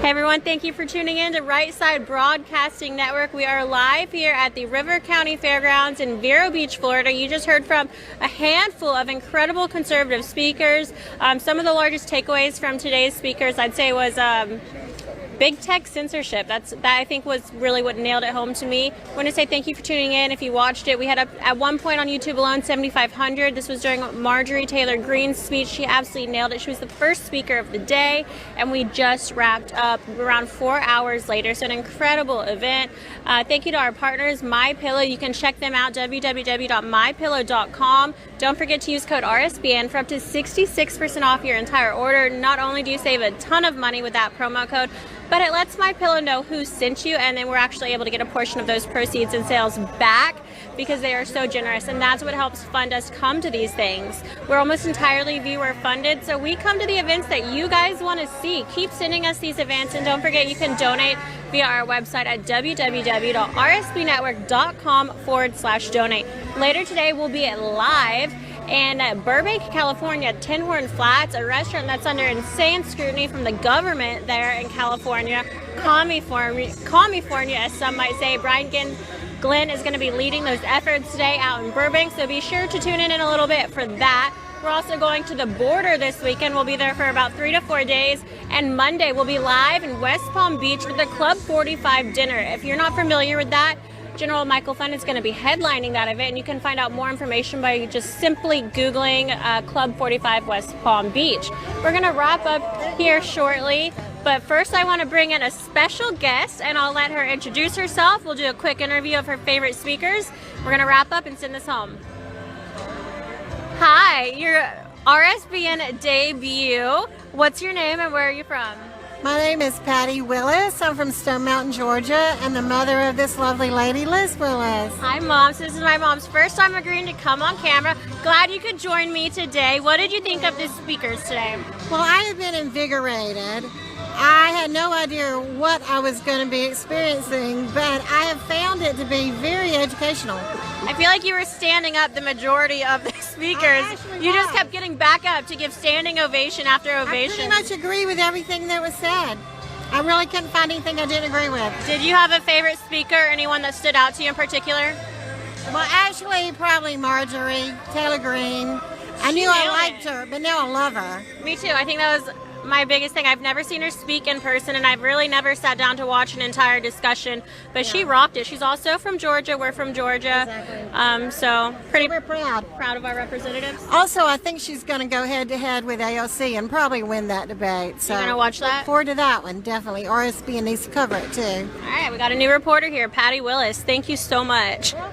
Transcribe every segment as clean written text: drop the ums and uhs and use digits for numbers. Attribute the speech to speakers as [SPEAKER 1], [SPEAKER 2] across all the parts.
[SPEAKER 1] Hey everyone, thank you for tuning in to Right Side Broadcasting Network. We are live here at the River County Fairgrounds in Vero Beach, Florida. You just heard from a handful of incredible conservative speakers. Some of the largest takeaways from today's speakers, I'd say, was big tech censorship. That I think was really what nailed it home to me. I want to say thank you for tuning in. If you watched it, we had at one point on YouTube alone 7,500. This was during Marjorie Taylor Greene's speech. She absolutely nailed it. She was the first speaker of the day, and we just wrapped up around 4 hours later. So an incredible event. Thank you to our partners, MyPillow. You can check them out, www.mypillow.com. Don't forget to use code RSBN for up to 66% off your entire order. Not only do you save a ton of money with that promo code, but it lets MyPillow know who sent you, and then we're actually able to get a portion of those proceeds and sales back because they are so generous, and that's what helps fund us come to these things. We're almost entirely viewer funded, so we come to the events that you guys want to see. Keep sending us these events, and don't forget you can donate via our website at www.rsbnetwork.com/donate. Later today we'll be at live in Burbank, California, Tin Horn Flats, a restaurant that's under insane scrutiny from the government there in California. California, as some might say. Brian Glenn is going to be leading those efforts today out in Burbank, so be sure to tune in a little bit for that. We're also going to the border this weekend. We'll be there for about 3 to 4 days, and Monday we'll be live in West Palm Beach with the Club 45 dinner. If you're not familiar with that, General Michael Fund is going to be headlining that event, and you can find out more information by just simply Googling Club 45 West Palm Beach. We're going to wrap up here shortly, but first I want to bring in a special guest, and I'll let her introduce herself. We'll do a quick interview of her favorite speakers. We're going to wrap up and send this home. Hi, your RSBN debut. What's your name and where are you from?
[SPEAKER 2] My name is Patty Willis. I'm from Stone Mountain, Georgia, and the mother of this lovely lady, Liz Willis.
[SPEAKER 1] Hi, Mom. So this is my mom's first time agreeing to come on camera. Glad you could join me today. What did you think of the speakers today?
[SPEAKER 2] Well, I have been invigorated. I had no idea what I was going to be experiencing, but I have found it to be very educational.
[SPEAKER 1] I feel like you were standing up the majority of the speakers. You just kept getting back up to give standing ovation after ovation.
[SPEAKER 2] I pretty much agree with everything that was said. I really couldn't find anything I didn't agree with.
[SPEAKER 1] Did you have a favorite speaker, anyone that stood out to you in particular?
[SPEAKER 2] Well, actually, probably Marjorie Taylor Greene. I knew I liked her, but now I love her.
[SPEAKER 1] Me too. I think that was my biggest thing. I've never seen her speak in person, and I've really never sat down to watch an entire discussion, but she rocked it. She's also from Georgia. We're from Georgia.
[SPEAKER 2] Exactly.
[SPEAKER 1] So
[SPEAKER 2] we're proud
[SPEAKER 1] of our representatives.
[SPEAKER 2] Also, I think she's going to go head to head with AOC and probably win that debate. So
[SPEAKER 1] you're going to watch that?
[SPEAKER 2] Look forward to that one, definitely. RSBN needs to cover it too.
[SPEAKER 1] All right, we got a new reporter here, Patty Willis. Thank you so much. All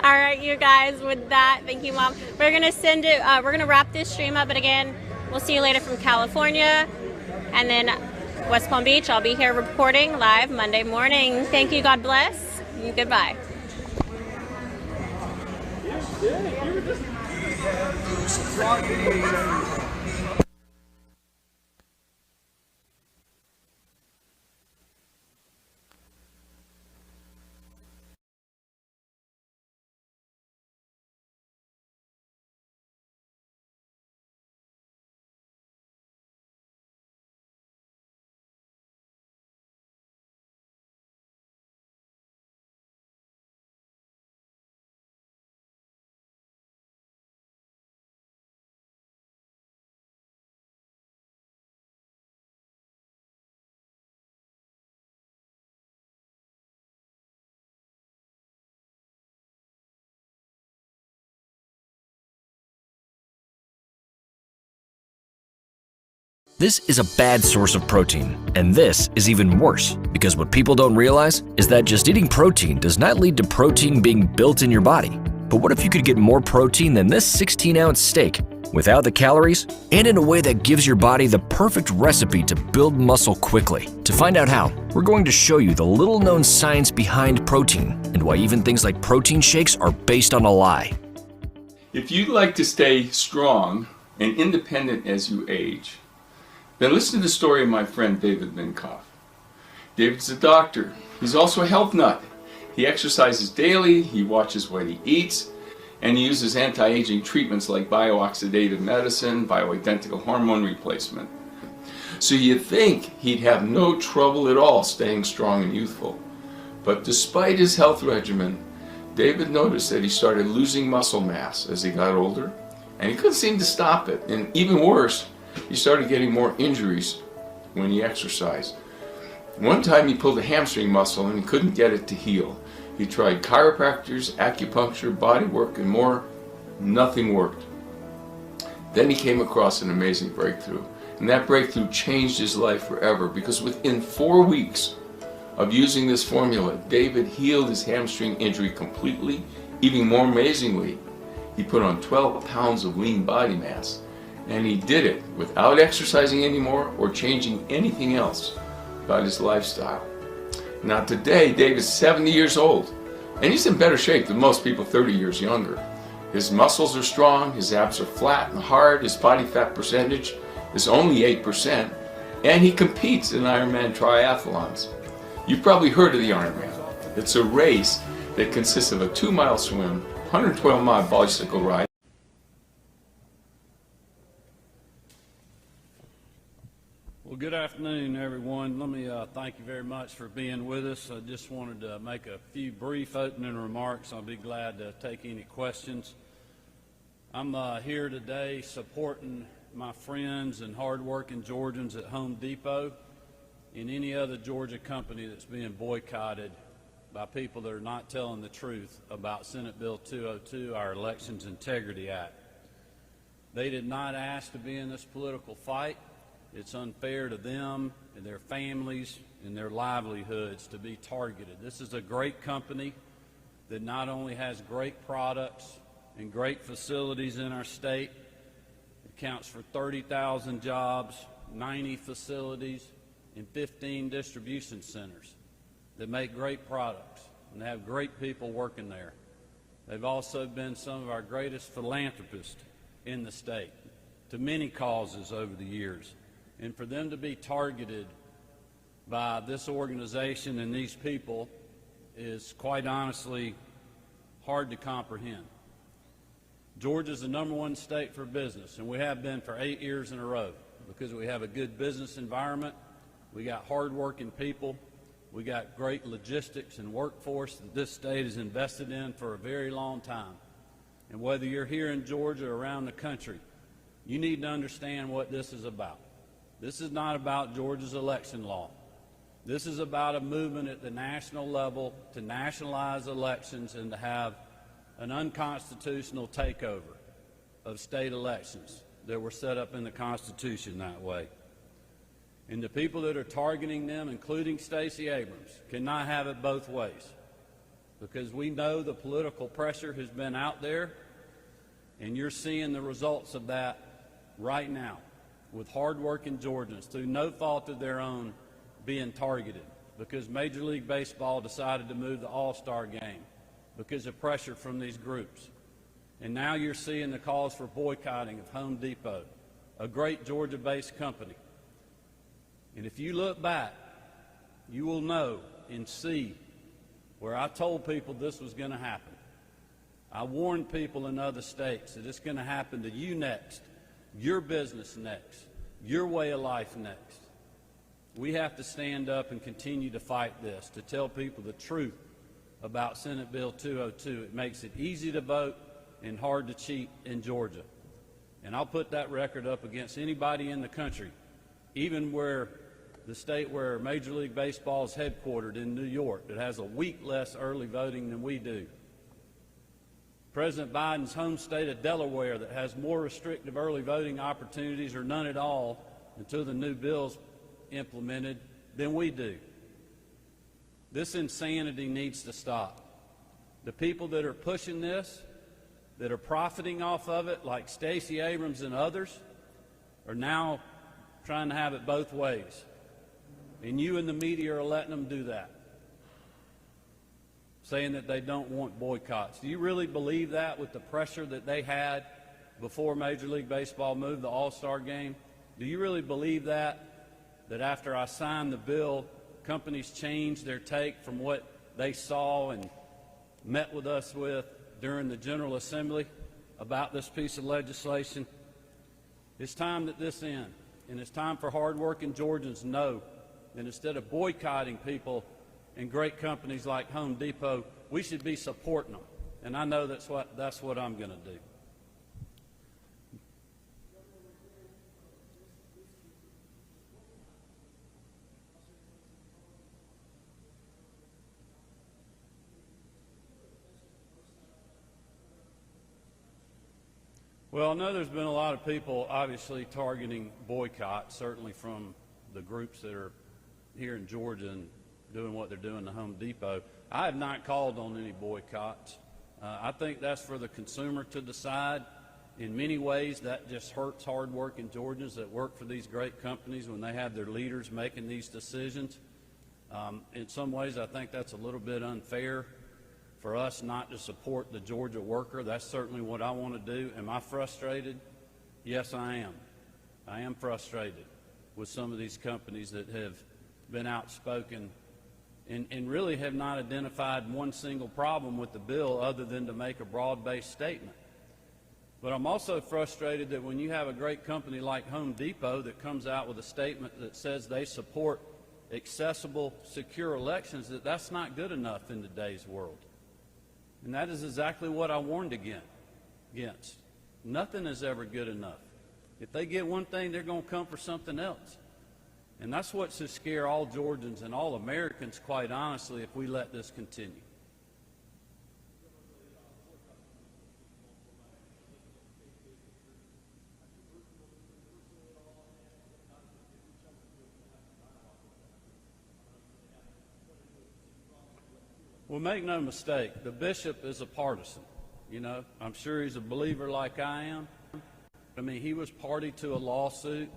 [SPEAKER 1] right, you guys, with that, thank you, Mom. We're going to send it, we're going to wrap this stream up, but again, we'll see you later from California, and then West Palm Beach. I'll be here reporting live Monday morning. Thank you. God bless. Goodbye.
[SPEAKER 3] This is a bad source of protein, and this is even worse, because what people don't realize is that just eating protein does not lead to protein being built in your body. But what if you could get more protein than this 16-ounce steak without the calories and in a way that gives your body the perfect recipe to build muscle quickly? To find out how, we're going to show you the little-known science behind protein and why even things like protein shakes are based on a lie.
[SPEAKER 4] If you'd like to stay strong and independent as you age, then listen to the story of my friend David Minkoff. David's a doctor. He's also a health nut. He exercises daily, he watches what he eats, and he uses anti-aging treatments like biooxidative medicine, bioidentical hormone replacement. So you'd think he'd have no trouble at all staying strong and youthful. But despite his health regimen, David noticed that he started losing muscle mass as he got older, and he couldn't seem to stop it. And even worse, he started getting more injuries when he exercised. One time he pulled a hamstring muscle and he couldn't get it to heal. He tried chiropractors, acupuncture, body work, and more. Nothing worked. Then he came across an amazing breakthrough. And that breakthrough changed his life forever, because within 4 weeks of using this formula, David healed his hamstring injury completely. Even more amazingly, he put on 12 pounds of lean body mass. And he did it without exercising anymore or changing anything else about his lifestyle. Now today, David's 70 years old, and he's in better shape than most people 30 years younger. His muscles are strong, his abs are flat and hard, his body fat percentage is only 8%, and he competes in Ironman triathlons. You've probably heard of the Ironman. It's a race that consists of a 2-mile swim, 112-mile bicycle ride.
[SPEAKER 5] Well, good afternoon, everyone. Let me thank you very much for being with us. I just wanted to make a few brief opening remarks. I'll be glad to take any questions. I'm here today supporting my friends and hard-working Georgians at Home Depot and any other Georgia company that's being boycotted by people that are not telling the truth about Senate Bill 202, our Elections Integrity Act. They did not ask to be in this political fight. It's unfair to them and their families and their livelihoods to be targeted. This is a great company that not only has great products and great facilities in our state, it counts for 30,000 jobs, 90 facilities, and 15 distribution centers that make great products and have great people working there. They've also been some of our greatest philanthropists in the state to many causes over the years. And for them to be targeted by this organization and these people is quite honestly hard to comprehend. Georgia's the #1 state for business, and we have been for 8 years in a row because we have a good business environment, we got hard-working people, we got great logistics and workforce that this state has invested in for a very long time. And whether you're here in Georgia or around the country, you need to understand what this is about. This is not about Georgia's election law. This is about a movement at the national level to nationalize elections and to have an unconstitutional takeover of state elections that were set up in the Constitution that way. And the people that are targeting them, including Stacey Abrams, cannot have it both ways, because we know the political pressure has been out there, and you're seeing the results of that right now, with hard-working Georgians, through no fault of their own, being targeted because Major League Baseball decided to move the All-Star game because of pressure from these groups. And now you're seeing the calls for boycotting of Home Depot, a great Georgia-based company. And if you look back, you will know and see where I told people this was going to happen. I warned people in other states that it's going to happen to you next, your business next, your way of life next. We have to stand up and continue to fight this, to tell people the truth about Senate Bill 202. It makes it easy to vote and hard to cheat in Georgia. And I'll put that record up against anybody in the country, even where the state where Major League Baseball is headquartered in New York, that has a week less early voting than we do. President Biden's home state of Delaware, that has more restrictive early voting opportunities or none at all until the new bill's implemented than we do. This insanity needs to stop. The people that are pushing this, that are profiting off of it, like Stacey Abrams and others, are now trying to have it both ways. And you and the media are letting them do that, saying that they don't want boycotts. Do you really believe that with the pressure that they had before Major League Baseball moved the All-Star game? Do you really believe that after I signed the bill, companies changed their take from what they saw and met with us with during the General Assembly about this piece of legislation? It's time that this ends, and it's time for hardworking Georgians to know that instead of boycotting people and great companies like Home Depot, we should be supporting them. And I know that's what I'm going to do. Well, I know there's been a lot of people obviously targeting boycotts, certainly from the groups that are here in Georgia and doing what they're doing to Home Depot. I have not called on any boycotts. I think that's for the consumer to decide. In many ways, that just hurts hard-working Georgians that work for these great companies when they have their leaders making these decisions. In some ways, I think that's a little bit unfair for us not to support the Georgia worker. That's certainly what I want to do. Am I frustrated? Yes, I am. I am frustrated with some of these companies that have been outspoken and really have not identified one single problem with the bill other than to make a broad-based statement. But I'm also frustrated that when you have a great company like Home Depot that comes out with a statement that says they support accessible, secure elections, that's not good enough in today's world. And that is exactly what I warned against. Nothing is ever good enough. If they get one thing, they're going to come for something else. And that's what should scare all Georgians and all Americans, quite honestly, if we let this continue. Well, make no mistake, the bishop is a partisan. You know, I'm sure he's a believer like I am. I mean, he was party to a lawsuit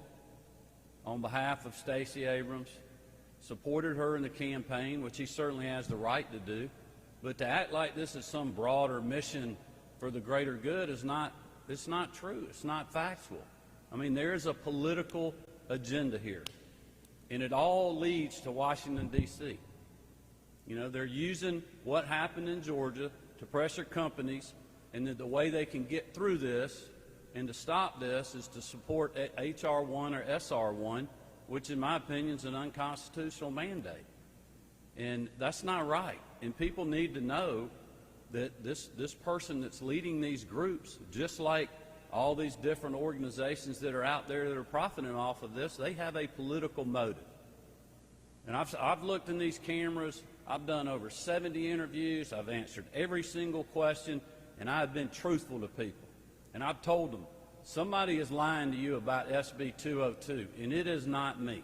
[SPEAKER 5] on behalf of Stacey Abrams, supported her in the campaign, which he certainly has the right to do. But to act like this is some broader mission for the greater good is not true. It's not factual. I mean, there is a political agenda here, and it all leads to Washington, D.C. You know, they're using what happened in Georgia to pressure companies, and that the way they can get through this and to stop this is to support H.R. 1 or S.R. 1, which in my opinion is an unconstitutional mandate. And that's not right. And people need to know that this person that's leading these groups, just like all these different organizations that are out there that are profiting off of this, they have a political motive. And I've looked in these cameras. I've done over 70 interviews. I've answered every single question, and I've been truthful to people. And I've told them, somebody is lying to you about SB 202, and it is not me.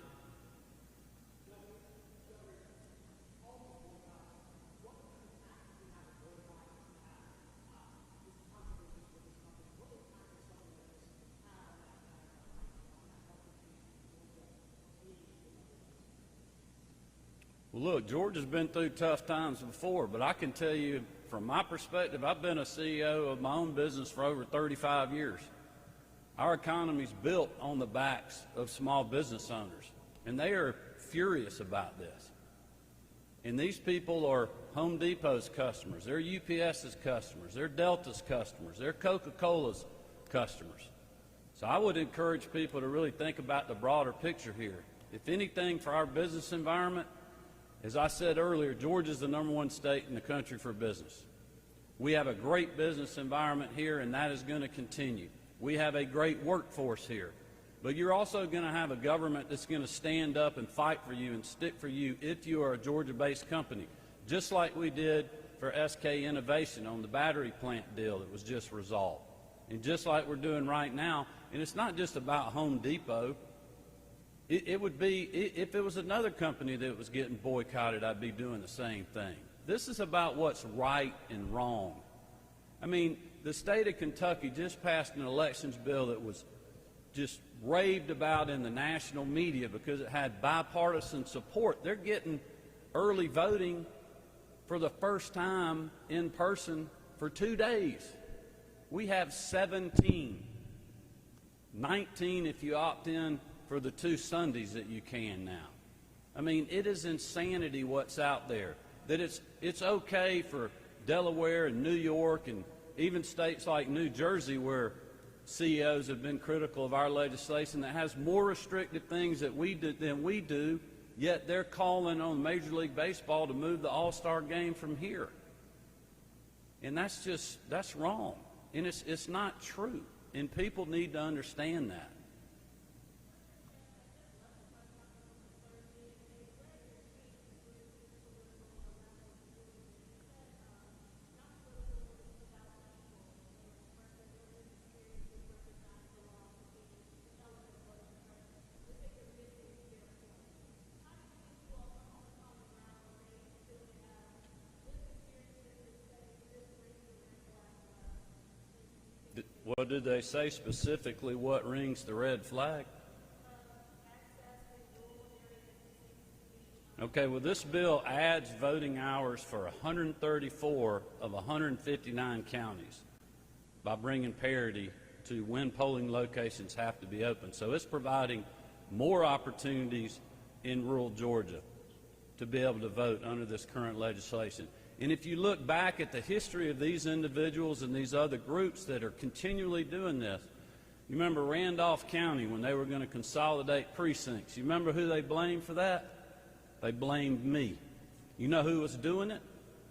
[SPEAKER 5] Well, look, Georgia's been through tough times before, but I can tell you from my perspective, I've been a CEO of my own business for over 35 years. Our economy's built on the backs of small business owners, and they are furious about this. And these people are Home Depot's customers, they're UPS's customers, they're Delta's customers, they're Coca-Cola's customers. So I would encourage people to really think about the broader picture here. If anything, for our business environment, as I said earlier, Georgia's the #1 state in the country for business. We have a great business environment here, and that is going to continue. We have a great workforce here. But you're also going to have a government that's going to stand up and fight for you and stick for you if you are a Georgia-based company, just like we did for SK Innovation on the battery plant deal that was just resolved. And just like we're doing right now, and it's not just about Home Depot. It would be, if it was another company that was getting boycotted, I'd be doing the same thing. This is about what's right and wrong. I mean, the state of Kentucky just passed an elections bill that was just raved about in the national media because it had bipartisan support. They're getting early voting for the first time in person for 2 days. We have 17, 19 if you opt in for the 2 Sundays that you can now. I mean, it is insanity what's out there. That it's okay for Delaware and New York and even states like New Jersey where CEOs have been critical of our legislation that has more restrictive things that than we do, yet they're calling on Major League Baseball to move the All-Star game from here. And that's wrong. And it's not true. And people need to understand that. What did they say specifically? What rings the red flag? Okay, well, this bill adds voting hours for 134 of 159 counties by bringing parity to when polling locations have to be open. So it's providing more opportunities in rural Georgia to be able to vote under this current legislation. And if you look back at the history of these individuals and these other groups that are continually doing this, you remember Randolph County when they were going to consolidate precincts. You remember who they blamed for that? They blamed me. You know who was doing it?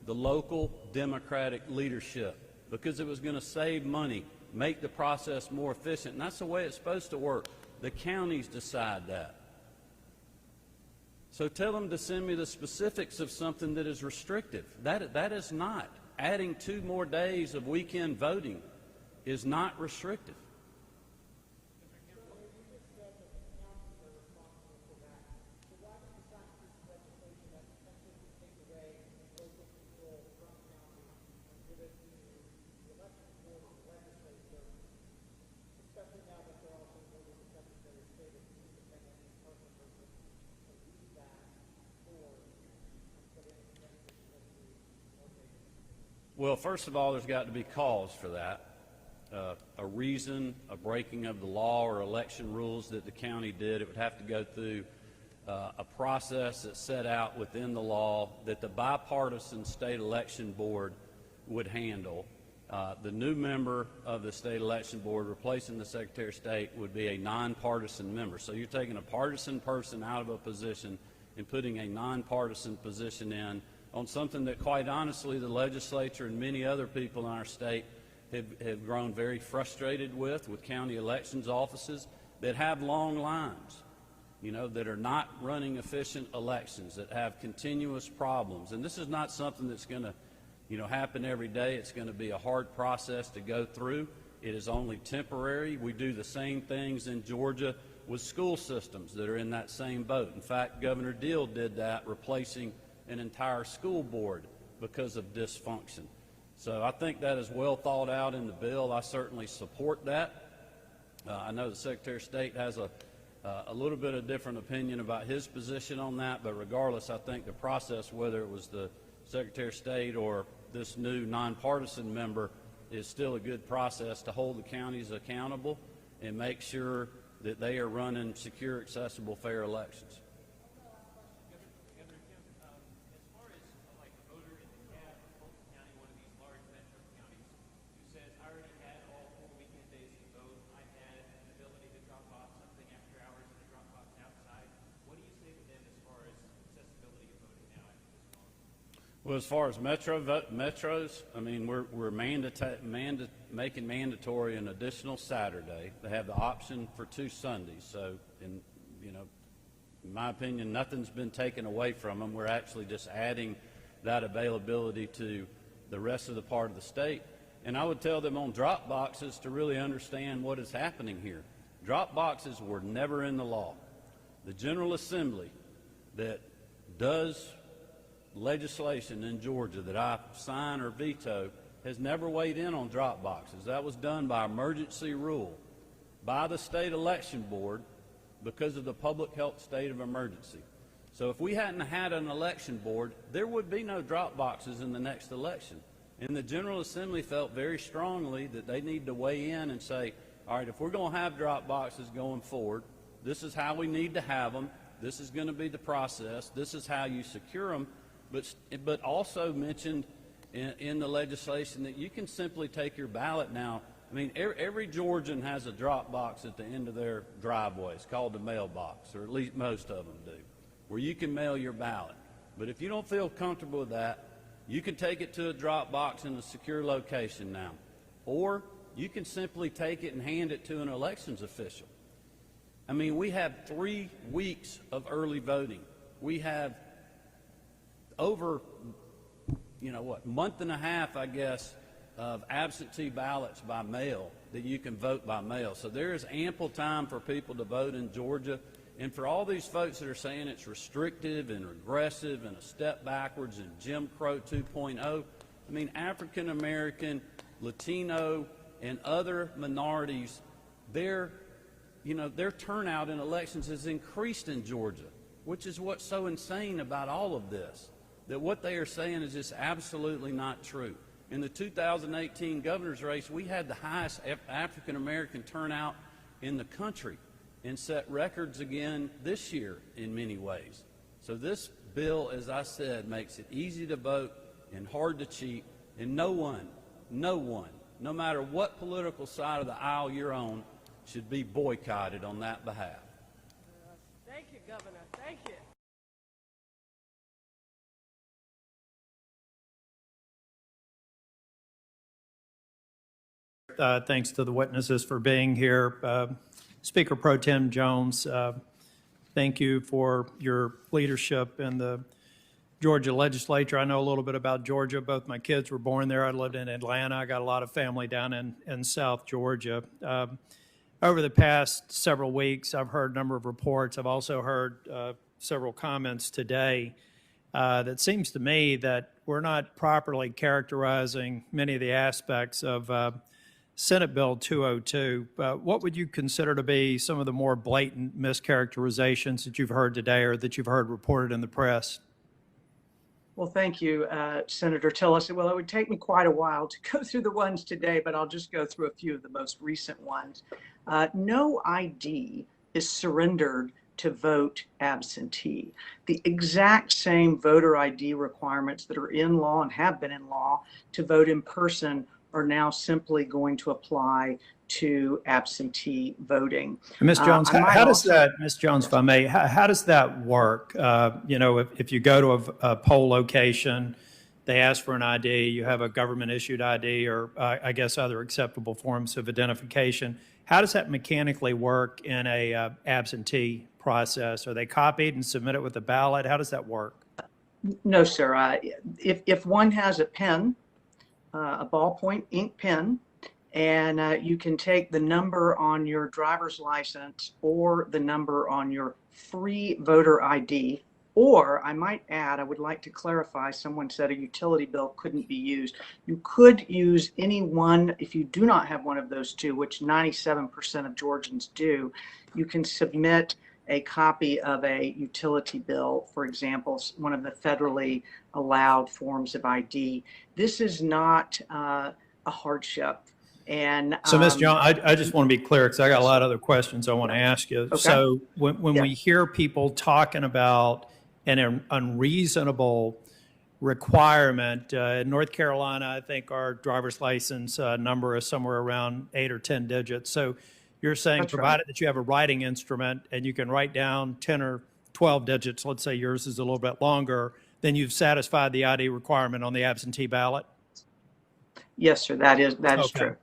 [SPEAKER 5] The local Democratic leadership, because it was going to save money, make the process more efficient. And that's the way it's supposed to work. The counties decide that. So tell them to send me the specifics of something that is restrictive. That is not. Adding 2 more days of weekend voting is not restrictive. Well, first of all, there's got to be cause for that, a reason, a breaking of the law or election rules that the county did. It would have to go through a process that's set out within the law that the bipartisan state election board would handle. The new member of the state election board replacing the Secretary of State would be a nonpartisan member. So you're taking a partisan person out of a position and putting a nonpartisan position in on something that, quite honestly, the legislature and many other people in our state have grown very frustrated with county elections offices that have long lines, you know, that are not running efficient elections, that have continuous problems. And this is not something that's going to, you know, happen every day. It's going to be a hard process to go through. It is only temporary. We do the same things in Georgia with school systems that are in that same boat. In fact, Governor Deal did that, replacing an entire school board because of dysfunction. So I think that is well thought out in the bill. I certainly support that. I know the Secretary of State has a little bit of different opinion about his position on that, but regardless, I think the process, whether it was the Secretary of State or this new nonpartisan member, is still a good process to hold the counties accountable and make sure that they are running secure, accessible, fair elections. Well, as far as metros, I mean, we're making mandatory an additional Saturday. They have the option for 2 Sundays. So, in my opinion, nothing's been taken away from them. We're actually just adding that availability to the rest of the part of the state. And I would tell them on drop boxes to really understand what is happening here. Drop boxes were never in the law. The General Assembly that does legislation in Georgia that I sign or veto has never weighed in on drop boxes. That was done by emergency rule by the state election board because of the public health state of emergency. So if we hadn't had an election board, there would be no drop boxes in the next election. And the General Assembly felt very strongly that they need to weigh in and say, all right, if we're going to have drop boxes going forward, this is how we need to have them. This is going to be the process. This is how you secure them. But also mentioned in the legislation that you can simply take your ballot now. I mean, every Georgian has a drop box at the end of their driveway. It's called the mailbox, or at least most of them do, where you can mail your ballot. But if you don't feel comfortable with that, you can take it to a drop box in a secure location now. Or you can simply take it and hand it to an elections official. I mean, we have 3 weeks of early voting. We have over, month and a half, I guess, of absentee ballots by mail that you can vote by mail. So there is ample time for people to vote in Georgia. And for all these folks that are saying it's restrictive and regressive and a step backwards and Jim Crow 2.0, I mean, African American, Latino, and other minorities, their turnout in elections has increased in Georgia, which is what's so insane about all of this, that what they are saying is just absolutely not true. In the 2018 governor's race, we had the highest African American turnout in the country and set records again this year in many ways. So this bill, as I said, makes it easy to vote and hard to cheat, and no one, no matter what political side of the aisle you're on, should be boycotted on that behalf.
[SPEAKER 6] Thank you, Governor. Thank you.
[SPEAKER 7] Thanks to the witnesses for being here. Speaker Pro Tem Jones, thank you for your leadership in the Georgia legislature. I know a little bit about Georgia. Both my kids were born there. I lived in Atlanta. I got a lot of family down in South Georgia. Over the past several weeks, I've heard a number of reports. I've also heard several comments today that seems to me that we're not properly characterizing many of the aspects of Senate Bill 202. What would you consider to be some of the more blatant mischaracterizations that you've heard today or that you've heard reported in the press?
[SPEAKER 6] Well, thank you, Senator Tillis. Well, it would take me quite a while to go through the ones today, but I'll just go through a few of the most recent ones. No ID is surrendered to vote absentee. The exact same voter ID requirements that are in law and have been in law to vote in person are now simply going to apply to absentee voting.
[SPEAKER 7] Ms. Jones, how does that, Ms. Jones, if I may, how does that work? If you go to a poll location, they ask for an ID, you have a government issued ID or I guess other acceptable forms of identification. How does that mechanically work in a absentee process? Are they copied and submitted with the ballot? How does that work?
[SPEAKER 6] No, sir. If one has a pen, a ballpoint ink pen, and you can take the number on your driver's license or the number on your free voter ID, or I might add, I would like to clarify, someone said a utility bill couldn't be used. You could use any one, if you do not have one of those two, which 97% of Georgians do, you can submit a copy of a utility bill, for example, one of the federally allowed forms of ID. This is not a hardship. And
[SPEAKER 7] so, Ms. Jones, I just want to be clear because I got a lot of other questions I want to ask you. Okay. So when we hear people talking about an unreasonable requirement, in North Carolina, I think our driver's license number is somewhere around 8 or 10 digits. So you're saying
[SPEAKER 6] That's
[SPEAKER 7] provided
[SPEAKER 6] right.
[SPEAKER 7] that you have a writing instrument and you can write down 10 or 12 digits, let's say yours is a little bit longer, then you've satisfied the ID requirement on the absentee ballot?
[SPEAKER 6] Yes, sir, that is true.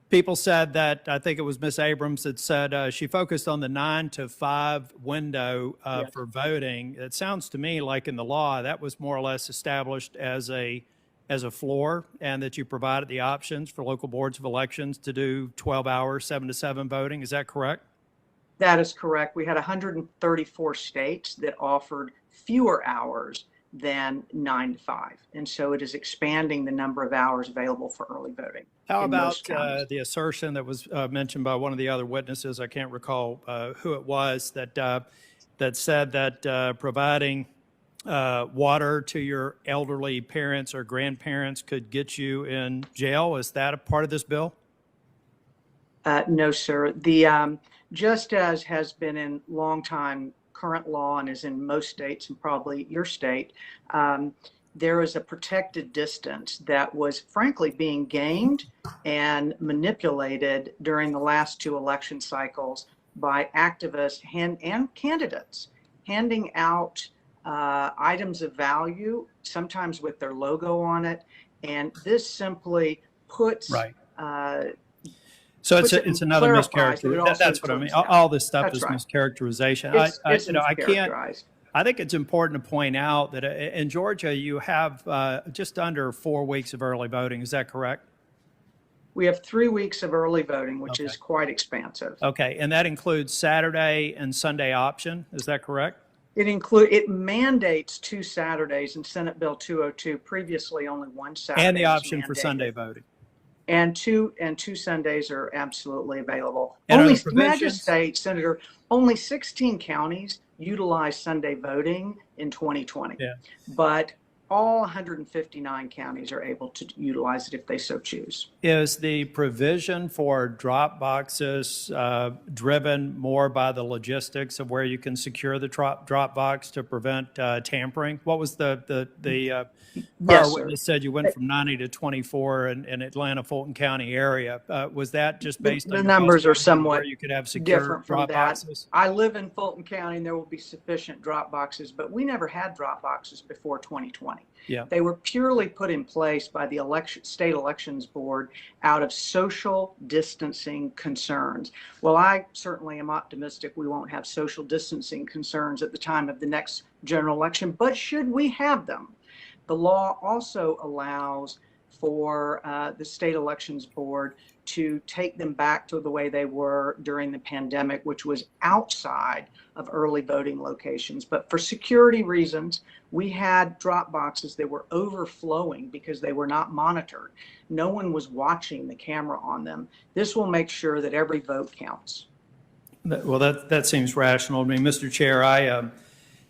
[SPEAKER 7] People said that, I think it was Ms. Abrams that said she focused on the 9 to 5 window
[SPEAKER 6] Yes.
[SPEAKER 7] for voting. It sounds to me like in the law that was more or less established as a floor, and that you provided the options for local boards of elections to do 12 hours, 7 to 7 voting. Is that correct?
[SPEAKER 6] That is correct. We had 134 states that offered fewer hours than 9 to 5. And so it is expanding the number of hours available for early voting.
[SPEAKER 7] How
[SPEAKER 6] in
[SPEAKER 7] about
[SPEAKER 6] most counties.
[SPEAKER 7] the assertion that was mentioned by one of the other witnesses, I can't recall who it was, that said that providing water to your elderly parents or grandparents could get you in jail? Is that a part of this bill?
[SPEAKER 6] No, sir. Just as has been in long time current law and is in most states and probably your state, there is a protected distance that was frankly being gained and manipulated during the last 2 election cycles by activists and candidates handing out items of value, sometimes with their logo on it. And this simply puts
[SPEAKER 7] right. So it's another mischaracterization. That's what I mean. All this stuff is mischaracterization. I think it's important to point out that in Georgia, you have just under 4 weeks of early voting. Is that correct?
[SPEAKER 6] We have 3 weeks of early voting, which is quite expansive.
[SPEAKER 7] Okay, and that includes Saturday and Sunday option. Is that correct?
[SPEAKER 6] It mandates 2 Saturdays in Senate Bill 202. Previously, only 1 Saturday.
[SPEAKER 7] And the option for Sunday voting.
[SPEAKER 6] And two Sundays are absolutely available.
[SPEAKER 7] And
[SPEAKER 6] only Magistrate, Senator, only 16 counties utilized Sunday voting in 2020. Yeah. But all 159 counties are able to utilize it if they so choose.
[SPEAKER 7] Is the provision for drop boxes driven more by the logistics of where you can secure the drop box to prevent tampering? What was the
[SPEAKER 6] yes,
[SPEAKER 7] witness said you went from 90 to 24 in Atlanta, Fulton County area. Was that just based on
[SPEAKER 6] the numbers are somewhat
[SPEAKER 7] where you could have secure
[SPEAKER 6] different
[SPEAKER 7] drop
[SPEAKER 6] from that.
[SPEAKER 7] boxes?
[SPEAKER 6] I live in Fulton County and there will be sufficient drop boxes, but we never had drop boxes before 2020.
[SPEAKER 7] Yeah.
[SPEAKER 6] They were purely put in place by the state elections board out of social distancing concerns. Well, I certainly am optimistic we won't have social distancing concerns at the time of the next general election, but should we have them? The law also allows for the state elections board to take them back to the way they were during the pandemic, which was outside of early voting locations. But for security reasons, we had drop boxes that were overflowing because they were not monitored. No one was watching the camera on them. This will make sure that every vote counts.
[SPEAKER 7] Well, that seems rational to me. Mr. Chair, I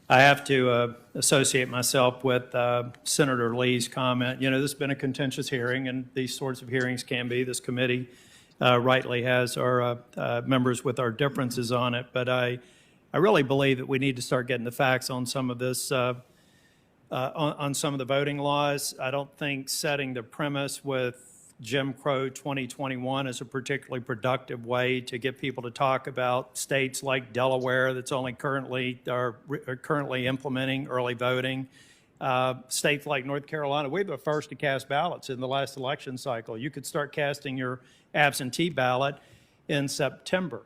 [SPEAKER 7] have to associate myself with Senator Lee's comment. You know, this has been a contentious hearing, and these sorts of hearings can be. This committee rightly has our members with our differences on it, but I really believe that we need to start getting the facts on some of this, on some of the voting laws. I don't think setting the premise with Jim Crow 2021 is a particularly productive way to get people to talk about states like Delaware that's only currently implementing early voting. States like North Carolina, we were the first to cast ballots in the last election cycle. You could start casting your absentee ballot in September.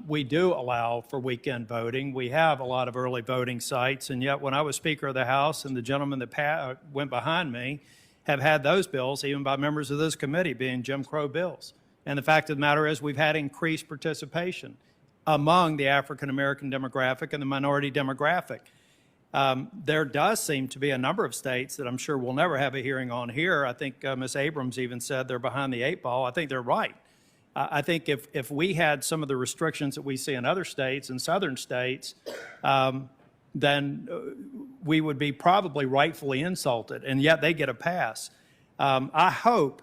[SPEAKER 7] We do allow for weekend voting. We have a lot of early voting sites, and yet when I was Speaker of the House and the gentleman that went behind me have had those bills, even by members of this committee, being Jim Crow bills. And the fact of the matter is we've had increased participation among the African-American demographic and the minority demographic. There does seem to be a number of states that I'm sure we'll never have a hearing on here. I think Ms. Abrams even said they're behind the 8 ball. I think they're right. I think if we had some of the restrictions that we see in other states and southern states, then we would be probably rightfully insulted, and yet they get a pass. I hope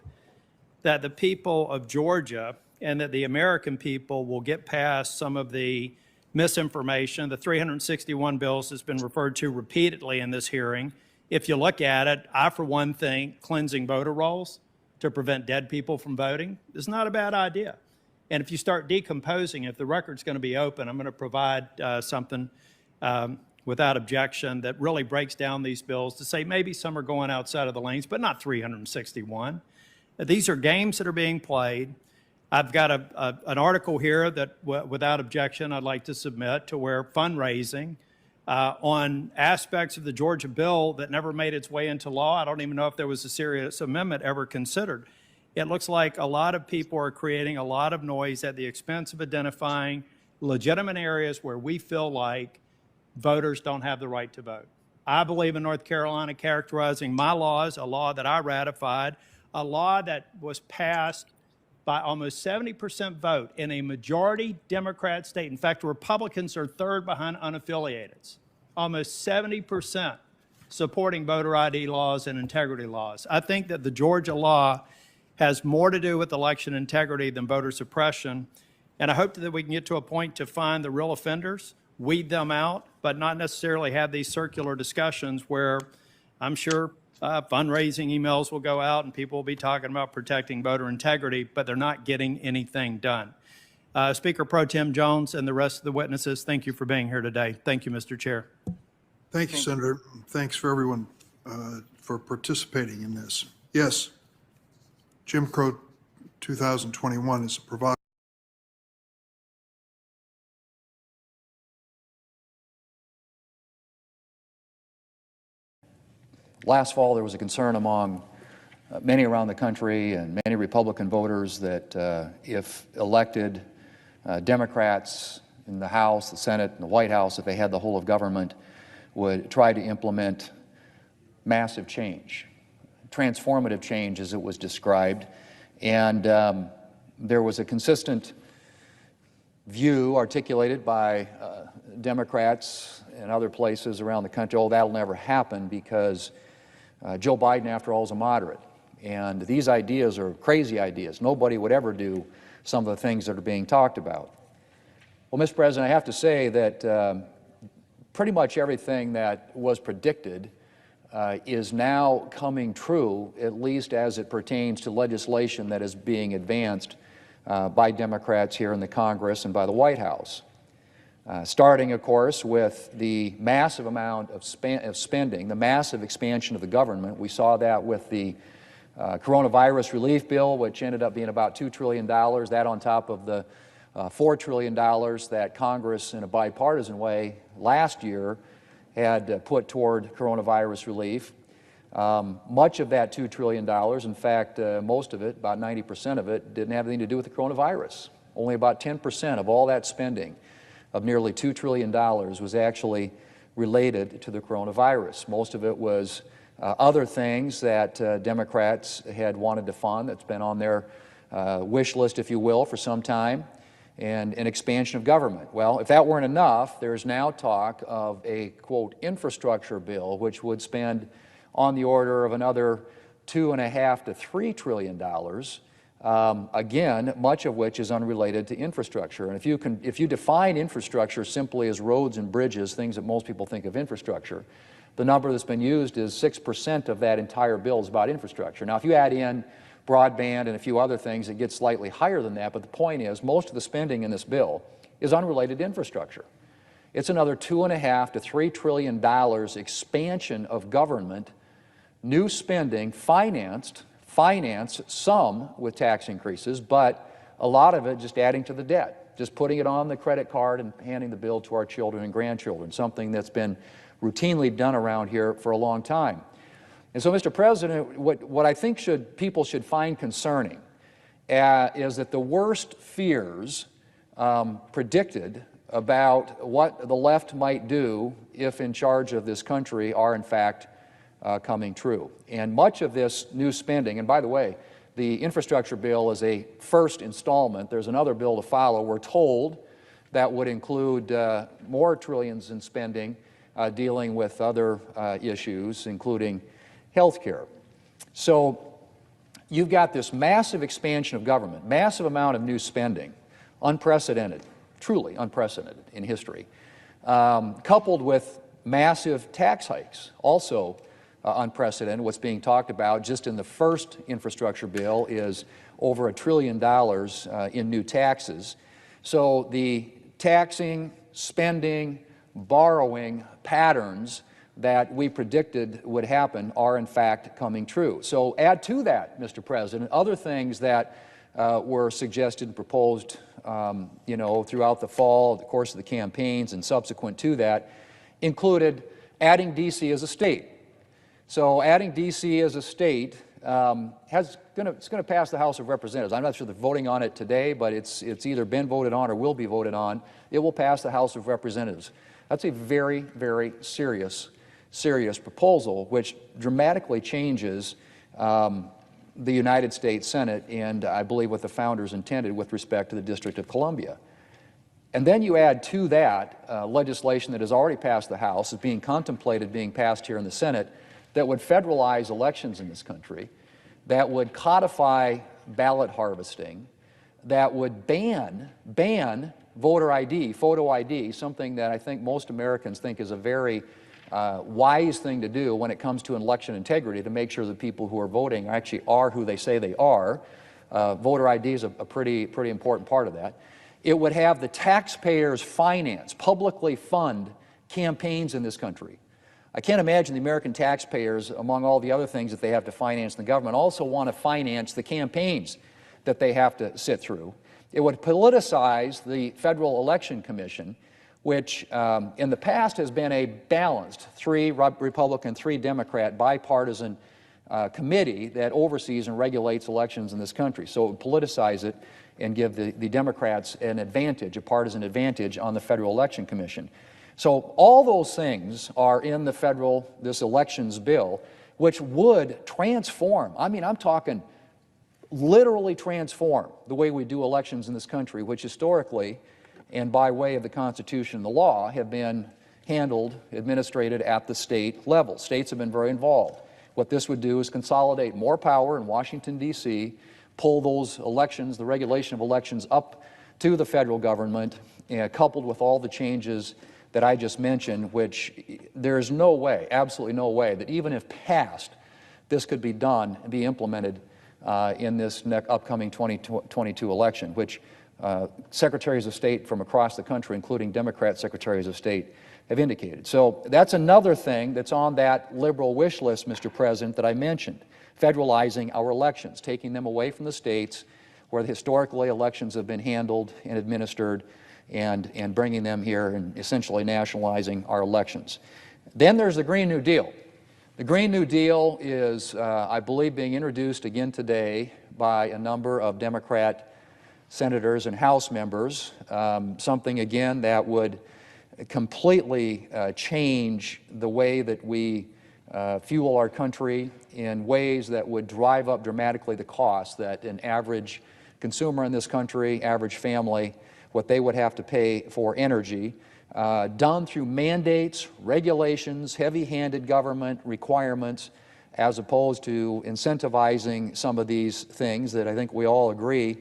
[SPEAKER 7] that the people of Georgia and that the American people will get past some of the misinformation. The 361 bills has been referred to repeatedly in this hearing. If you look at it, I, for one, think cleansing voter rolls to prevent dead people from voting is not a bad idea. And if you start decomposing, if the record's going to be open, I'm going to provide something without objection that really breaks down these bills to say maybe some are going outside of the lanes, but not 361. These are games that are being played. I've got an article here that, without objection, I'd like to submit to where fundraising on aspects of the Georgia bill that never made its way into law. I don't even know if there was a serious amendment ever considered. It looks like a lot of people are creating a lot of noise at the expense of identifying legitimate areas where we feel like voters don't have the right to vote. I believe in North Carolina characterizing my laws, a law that I ratified, a law that was passed by almost 70% vote in a majority Democrat state. In fact, Republicans are third behind unaffiliated. Almost 70% supporting voter ID laws and integrity laws. I think that the Georgia law has more to do with election integrity than voter suppression, and I hope that we can get to a point to find the real offenders, weed them out, but not necessarily have these circular discussions where I'm sure fundraising emails will go out and people will be talking about protecting voter integrity, but they're not getting anything done. Speaker Pro Tem Jones and the rest of the witnesses, thank you for being here today. Thank you, Mr. Chair.
[SPEAKER 8] Thank you, Senator. Thanks for everyone for participating in this. Yes, Jim Crow 2021 is a provocative.
[SPEAKER 9] Last fall, there was a concern among many around the country and many Republican voters that if elected Democrats in the House, the Senate, and the White House, if they had the whole of government, would try to implement massive change, transformative change as it was described. And there was a consistent view articulated by Democrats and other places around the country, oh, that'll never happen because Joe Biden, after all, is a moderate. And these ideas are crazy ideas. Nobody would ever do some of the things that are being talked about. Well, Mr. President, I have to say that pretty much everything that was predicted is now coming true, at least as it pertains to legislation that is being advanced by Democrats here in the Congress and by the White House. Starting, of course, with the massive amount of spending, the massive expansion of the government. We saw that with the coronavirus relief bill, which ended up being about $2 trillion, that on top of the $4 trillion that Congress, in a bipartisan way, last year had put toward coronavirus relief. Much of that $2 trillion, in fact, most of it, about 90% of it, didn't have anything to do with the coronavirus. Only about 10% of all that spending of nearly $2 trillion was actually related to the coronavirus. Most of it was other things that Democrats had wanted to fund that's been on their wish list, if you will, for some time, and an expansion of government. Well, if that weren't enough, there's now talk of a, quote, infrastructure bill, which would spend on the order of another $2.5 to $3 trillion. Again, much of which is unrelated to infrastructure. And if you define infrastructure simply as roads and bridges, things that most people think of infrastructure, the number that's been used is 6% of that entire bill is about infrastructure. Now, if you add in broadband and a few other things, it gets slightly higher than that, but the point is most of the spending in this bill is unrelated to infrastructure. It's another $2.5 to $3 trillion expansion of government, new spending, financed some with tax increases, but a lot of it just adding to the debt, just putting it on the credit card and handing the bill to our children and grandchildren, something that's been routinely done around here for a long time. And so, Mr. President, what I think people should find concerning is that the worst fears predicted about what the left might do if in charge of this country are in fact coming true. And much of this new spending, and by the way, the infrastructure bill is a first installment. There's another bill to follow, we're told, that would include more trillions in spending dealing with other issues, including health care. So you've got this massive expansion of government, massive amount of new spending, unprecedented, truly unprecedented in history, coupled with massive tax hikes, also unprecedented. What's being talked about just in the first infrastructure bill is over $1 trillion in new taxes. So the taxing, spending, borrowing patterns that we predicted would happen are in fact coming true. So add to that, Mr. President, other things that were suggested and proposed throughout the fall, the course of the campaigns and subsequent to that, included adding D.C. as a state. So adding D.C. as a state it's going to pass the House of Representatives. I'm not sure they're voting on it today, but it's either been voted on or will be voted on. It will pass the House of Representatives. That's a very, very serious proposal, which dramatically changes the United States Senate and I believe what the founders intended with respect to the District of Columbia. And then you add to that legislation that has already passed the House, is being contemplated being passed here in the Senate, that would federalize elections in this country, that would codify ballot harvesting, that would ban voter ID, photo ID, something that I think most Americans think is a very wise thing to do when it comes to election integrity, to make sure that people who are voting actually are who they say they are. Voter ID is a pretty important part of that. It would have the taxpayers finance, publicly fund campaigns in this country. I can't imagine the American taxpayers, among all the other things that they have to finance in the government, also want to finance the campaigns that they have to sit through. It would politicize the Federal Election Commission, which in the past has been a balanced 3 Republican, 3 Democrat, bipartisan committee that oversees and regulates elections in this country. So it would politicize it and give the Democrats an advantage, a partisan advantage on the Federal Election Commission. So all those things are in this elections bill, which would transform, I mean, I'm talking literally transform the way we do elections in this country, which historically, and by way of the Constitution and the law, have been handled, administrated at the state level. States have been very involved. What this would do is consolidate more power in Washington, D.C., pull those elections, the regulation of elections, up to the federal government, coupled with all the changes that I just mentioned, which there is no way, absolutely no way, that even if passed, this could be done and be implemented in this upcoming 2022 election, which secretaries of state from across the country, including Democrat secretaries of state, have indicated. So that's another thing that's on that liberal wish list, Mr. President, that I mentioned, federalizing our elections, taking them away from the states where historically elections have been handled and administered, and bringing them here and essentially nationalizing our elections. Then there's the Green New Deal. The Green New Deal is, I believe, being introduced again today by a number of Democrat senators and House members, something again that would completely change the way that we fuel our country in ways that would drive up dramatically the cost that an average consumer in this country, average family, what they would have to pay for energy, done through mandates, regulations, heavy-handed government requirements, as opposed to incentivizing some of these things that I think we all agree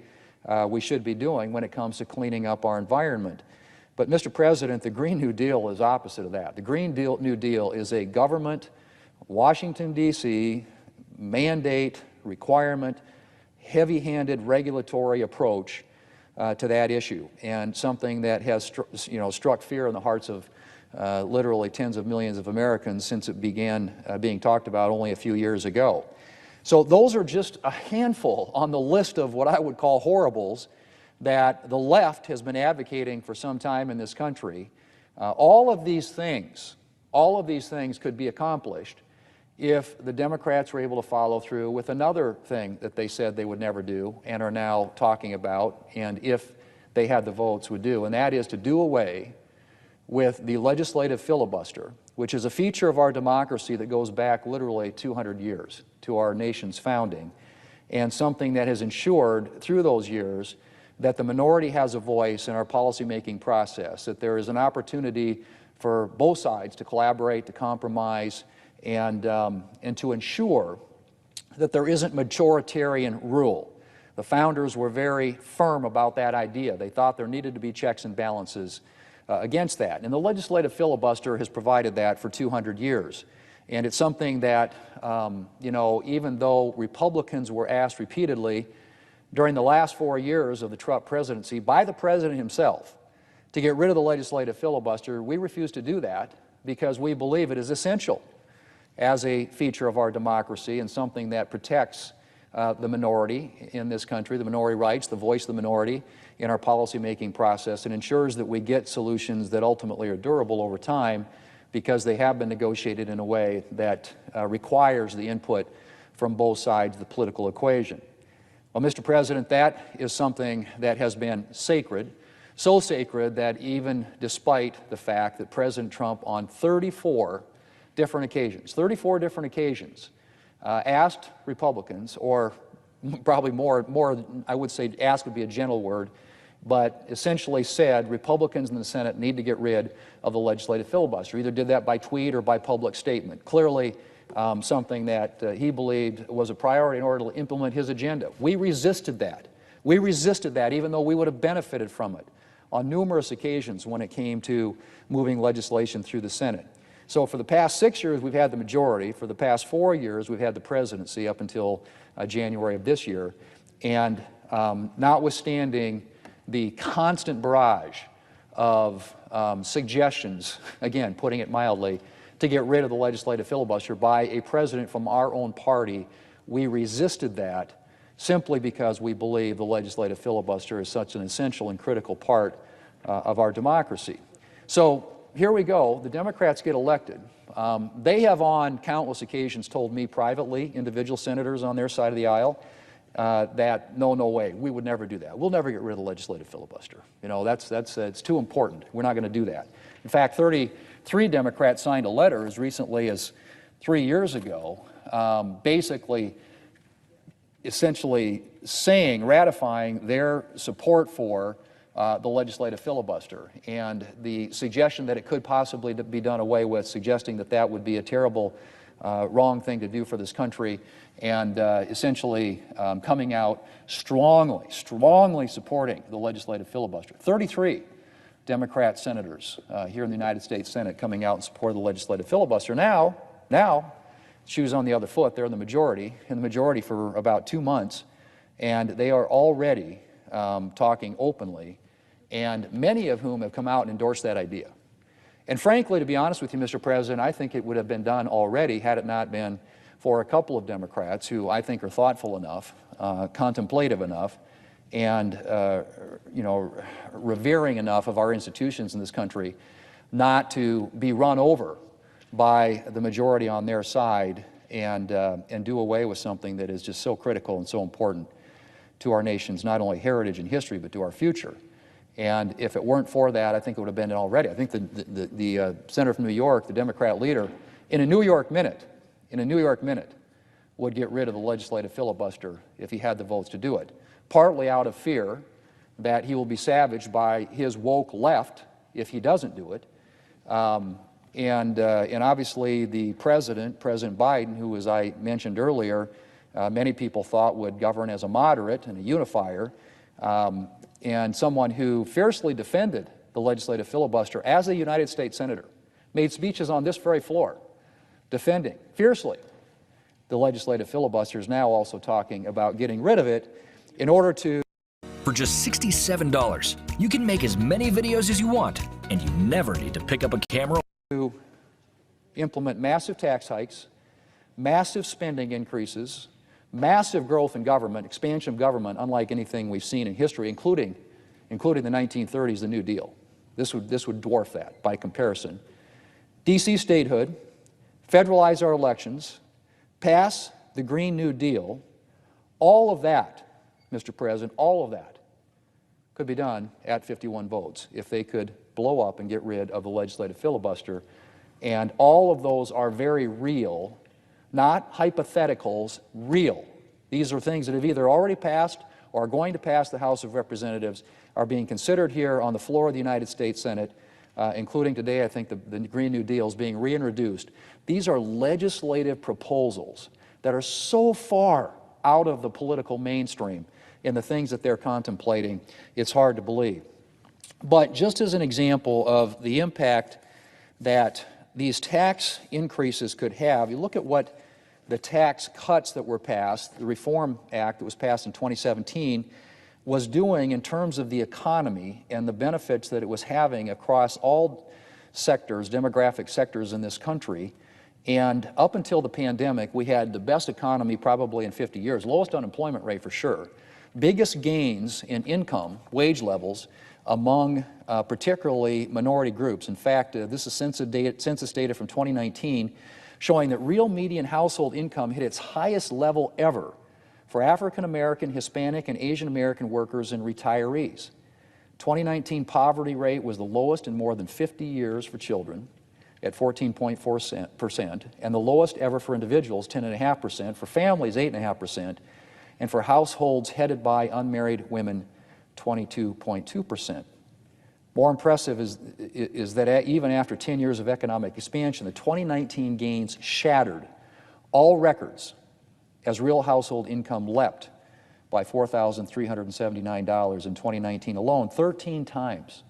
[SPEAKER 9] we should be doing when it comes to cleaning up our environment. But, Mr. President, the Green New Deal is opposite of that. The Green New Deal is a government, Washington, D.C., mandate, requirement, heavy-handed regulatory approach to that issue, and something that has struck fear in the hearts of literally tens of millions of Americans since it began being talked about only a few years ago. So those are just a handful on the list of what I would call horribles that the left has been advocating for some time in this country. All of these things could be accomplished if the Democrats were able to follow through with another thing that they said they would never do and are now talking about, and if they had the votes would do, and that is to do away with the legislative filibuster, which is a feature of our democracy that goes back literally 200 years to our nation's founding, and something that has ensured through those years that the minority has a voice in our policymaking process, that there is an opportunity for both sides to collaborate, to compromise, and to ensure that there isn't majoritarian rule. The founders were very firm about that idea. They thought there needed to be checks and balances against that. And the legislative filibuster has provided that for 200 years. And it's something that, even though Republicans were asked repeatedly during the last 4 years of the Trump presidency by the president himself to get rid of the legislative filibuster, we refuse to do that because we believe it is essential as a feature of our democracy and something that protects the minority in this country, the minority rights, the voice of the minority in our policymaking process, and ensures that we get solutions that ultimately are durable over time because they have been negotiated in a way that requires the input from both sides of the political equation. Well, Mr. President, that is something that has been sacred, so sacred that even despite the fact that President Trump on 34 different occasions, asked Republicans, or probably more, I would say ask would be a gentle word, but essentially said Republicans in the Senate need to get rid of the legislative filibuster. Either did that by tweet or by public statement. Clearly something that he believed was a priority in order to implement his agenda. We resisted that. We resisted that even though we would have benefited from it on numerous occasions when it came to moving legislation through the Senate. So for the past 6 years, we've had the majority. For the past 4 years, we've had the presidency up until January of this year. And notwithstanding the constant barrage of suggestions, again, putting it mildly, to get rid of the legislative filibuster by a president from our own party, we resisted that simply because we believe the legislative filibuster is such an essential and critical part of our democracy. So here we go. The Democrats get elected. They have on countless occasions told me privately, individual senators on their side of the aisle, that no way, we would never do that. We'll never get rid of the legislative filibuster. You know, it's too important. We're not going to do that. In fact, 33 Democrats signed a letter as recently as 3 years ago, basically, essentially saying, ratifying their support for the legislative filibuster, and the suggestion that it could possibly be done away with, suggesting that that would be a terrible, wrong thing to do for this country, and essentially coming out strongly supporting the legislative filibuster. 33 Democrat senators here in the United States Senate coming out in support of the legislative filibuster. Now, shoes on the other foot, they're in the majority for about 2 months, and they are already talking openly, and many of whom have come out and endorsed that idea. And frankly, to be honest with you, Mr. President, I think it would have been done already had it not been for a couple of Democrats who I think are thoughtful enough, contemplative enough, and revering enough of our institutions in this country not to be run over by the majority on their side and do away with something that is just so critical and so important to our nation's not only heritage and history, but to our future. And if it weren't for that, I think it would have been done already. I think the senator from New York, the Democrat leader, in a New York minute, would get rid of the legislative filibuster if he had the votes to do it, partly out of fear that he will be savaged by his woke left if he doesn't do it. And obviously the President Biden, who, as I mentioned earlier, many people thought would govern as a moderate and a unifier, and someone who fiercely defended the legislative filibuster as a United States Senator, made speeches on this very floor defending fiercely the legislative filibuster, is now also talking about getting rid of it in order to...
[SPEAKER 3] For just $67, you can make as many videos as you want, and you never need to pick up a camera.
[SPEAKER 9] To implement massive tax hikes, massive spending increases, massive growth in government, expansion of government, unlike anything we've seen in history, including the 1930s, the New Deal. This would dwarf that by comparison. D.C. statehood, federalize our elections, pass the Green New Deal. All of that, Mr. President, all of that could be done at 51 votes if they could blow up and get rid of the legislative filibuster. And all of those are very real, not hypotheticals, real. These are things that have either already passed or are going to pass the House of Representatives, are being considered here on the floor of the United States Senate, including today, I think, the Green New Deal is being reintroduced. These are legislative proposals that are so far out of the political mainstream in the things that they're contemplating, it's hard to believe. But just as an example of the impact that these tax increases could have, you look at what the tax cuts that were passed, the Reform Act that was passed in 2017, was doing in terms of the economy and the benefits that it was having across all sectors, demographic sectors in this country. And up until the pandemic, we had the best economy probably in 50 years, lowest unemployment rate for sure, biggest gains in income, wage levels, among particularly minority groups. In fact, this is census data from 2019 showing that real median household income hit its highest level ever for African American, Hispanic, and Asian American workers and retirees. 2019 poverty rate was the lowest in more than 50 years for children at 14.4%, and the lowest ever for individuals, 10.5%, for families, 8.5%, and for households headed by unmarried women, 22.2%. More impressive is that even after 10 years of economic expansion, the 2019 gains shattered all records as real household income leapt by $4,379 in 2019 alone, 13 times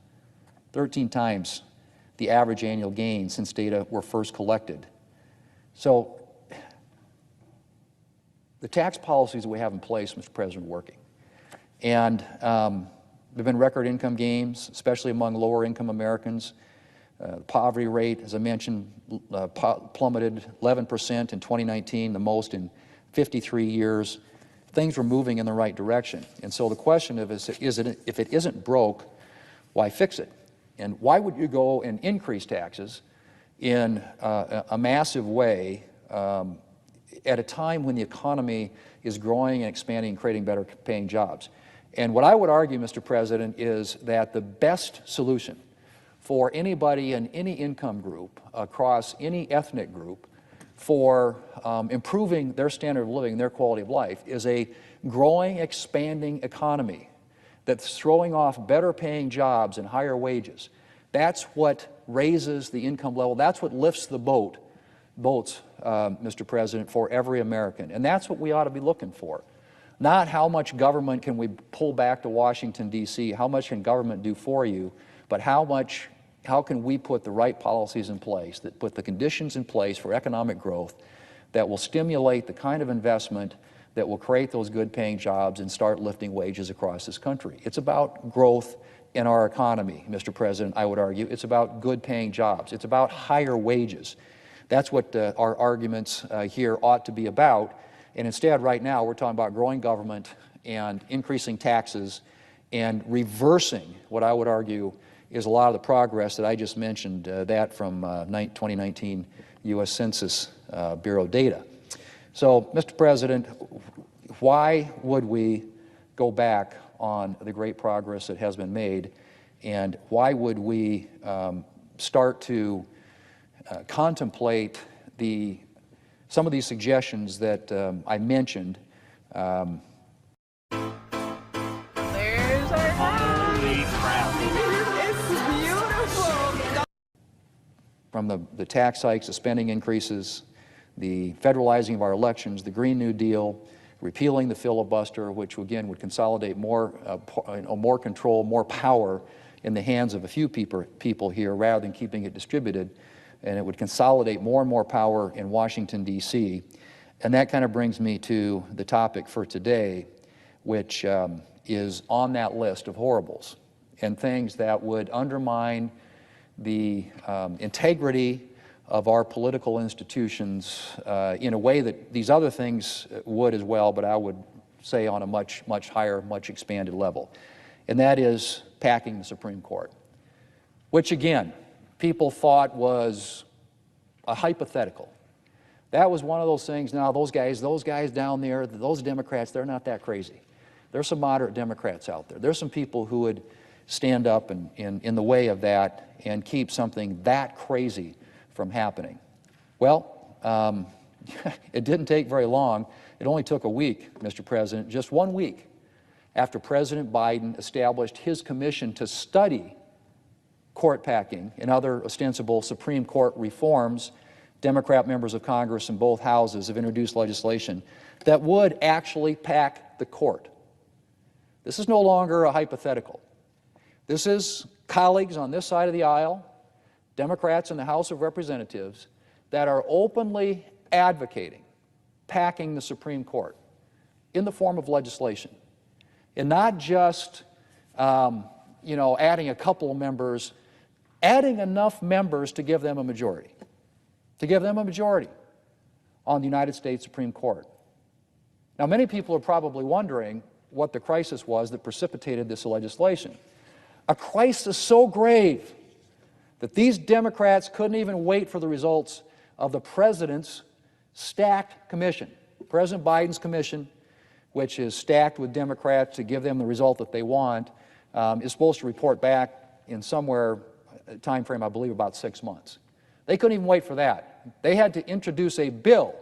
[SPEAKER 9] the average annual gain since data were first collected. So the tax policies that we have in place, Mr. President, are working. And there have been record income gains, especially among lower income Americans. The poverty rate, as I mentioned, plummeted 11% in 2019, the most in 53 years. Things were moving in the right direction. And so the question is if it isn't broke, why fix it? And why would you go and increase taxes in a massive way at a time when the economy is growing and expanding and creating better paying jobs? And what I would argue, Mr. President, is that the best solution for anybody in any income group, across any ethnic group, for improving their standard of living, their quality of life, is a growing, expanding economy that's throwing off better paying jobs and higher wages. That's what raises the income level. That's what lifts the boats, Mr. President, for every American. And that's what we ought to be looking for. Not how much government can we pull back to Washington, D.C., how much can government do for you, but how can we put the right policies in place, that put the conditions in place for economic growth that will stimulate the kind of investment that will create those good-paying jobs and start lifting wages across this country. It's about growth in our economy, Mr. President, I would argue. It's about good-paying jobs. It's about higher wages. That's what our arguments here ought to be about. And instead, right now, we're talking about growing government and increasing taxes and reversing what I would argue is a lot of the progress that I just mentioned, that from 2019 U.S. Census Bureau data. So, Mr. President, why would we go back on the great progress that has been made, and why would we start to contemplate some of these suggestions that I mentioned?
[SPEAKER 1] There's our holy crap. It's beautiful.
[SPEAKER 9] From the tax hikes, the spending increases, the federalizing of our elections, the Green New Deal, repealing the filibuster, which again would consolidate more control, more power in the hands of a few people here rather than keeping it distributed. And it would consolidate more and more power in Washington, D.C. And that kind of brings me to the topic for today, which is on that list of horribles and things that would undermine the integrity of our political institutions in a way that these other things would as well, but I would say on a much, much higher, much expanded level. And that is packing the Supreme Court, which again, people thought was a hypothetical. That was one of those things. Now those guys down there, those Democrats, they're not that crazy. There's some moderate Democrats out there. There's some people who would stand up in the way of that and keep something that crazy from happening. Well, it didn't take very long. It only took a week, Mr. President, just 1 week after President Biden established his commission to study court packing and other ostensible Supreme Court reforms. Democrat members of Congress in both houses have introduced legislation that would actually pack the court. This is no longer a hypothetical. This is colleagues on this side of the aisle, Democrats in the House of Representatives, that are openly advocating packing the Supreme Court in the form of legislation. And not just, adding a couple of members, adding enough members to give them a majority. To give them a majority on the United States Supreme Court. Now, many people are probably wondering what the crisis was that precipitated this legislation. A crisis so grave that these Democrats couldn't even wait for the results of the President's stacked commission. President Biden's commission, which is stacked with Democrats to give them the result that they want, is supposed to report back in somewhere, a time frame, I believe, about 6 months. They couldn't even wait for that. They had to introduce a bill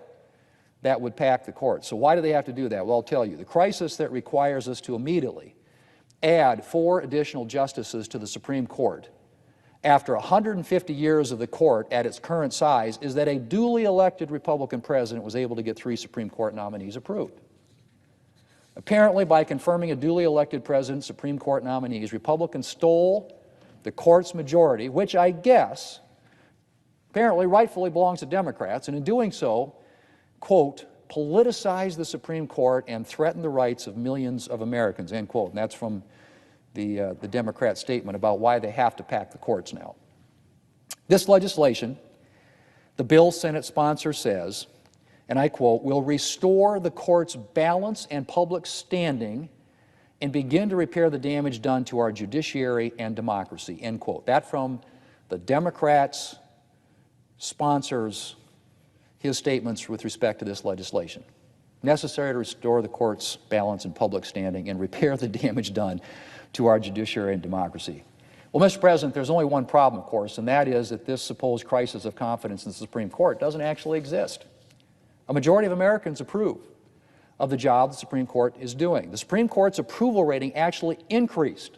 [SPEAKER 9] that would pack the court. So why do they have to do that? Well, I'll tell you. The crisis that requires us to immediately add 4 additional justices to the Supreme Court after 150 years of the court at its current size is that a duly elected Republican president was able to get 3 Supreme Court nominees approved. Apparently, by confirming a duly elected president's Supreme Court nominees, Republicans stole the court's majority, which I guess apparently rightfully belongs to Democrats, and in doing so, quote, politicize the Supreme Court and threaten the rights of millions of Americans, end quote. And that's from the Democrat statement about why they have to pack the courts now. This legislation, the bill's Senate sponsor says, and I quote, will restore the court's balance and public standing and begin to repair the damage done to our judiciary and democracy, end quote. That from the Democrats' sponsors, his statements with respect to this legislation. Necessary to restore the court's balance and public standing and repair the damage done to our judiciary and democracy. Well, Mr. President, there's only one problem, of course, and that is that this supposed crisis of confidence in the Supreme Court doesn't actually exist. A majority of Americans approve of the job the Supreme Court is doing. The Supreme Court's approval rating actually increased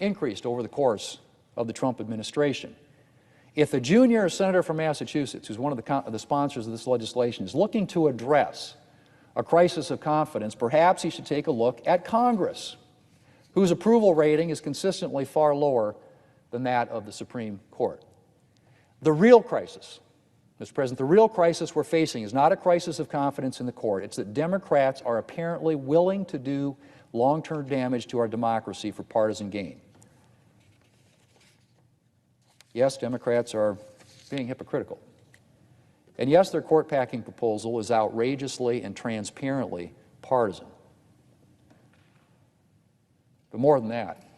[SPEAKER 9] over the course of the Trump administration. If the junior senator from Massachusetts, who's one of the sponsors of this legislation, is looking to address a crisis of confidence, perhaps he should take a look at Congress, whose approval rating is consistently far lower than that of the Supreme Court. The real crisis, Mr. President, the real crisis we're facing is not a crisis of confidence in the court. It's that Democrats are apparently willing to do long-term damage to our democracy for partisan gain. Yes, Democrats are being hypocritical. And yes, their court-packing proposal is outrageously and transparently partisan. But more than that,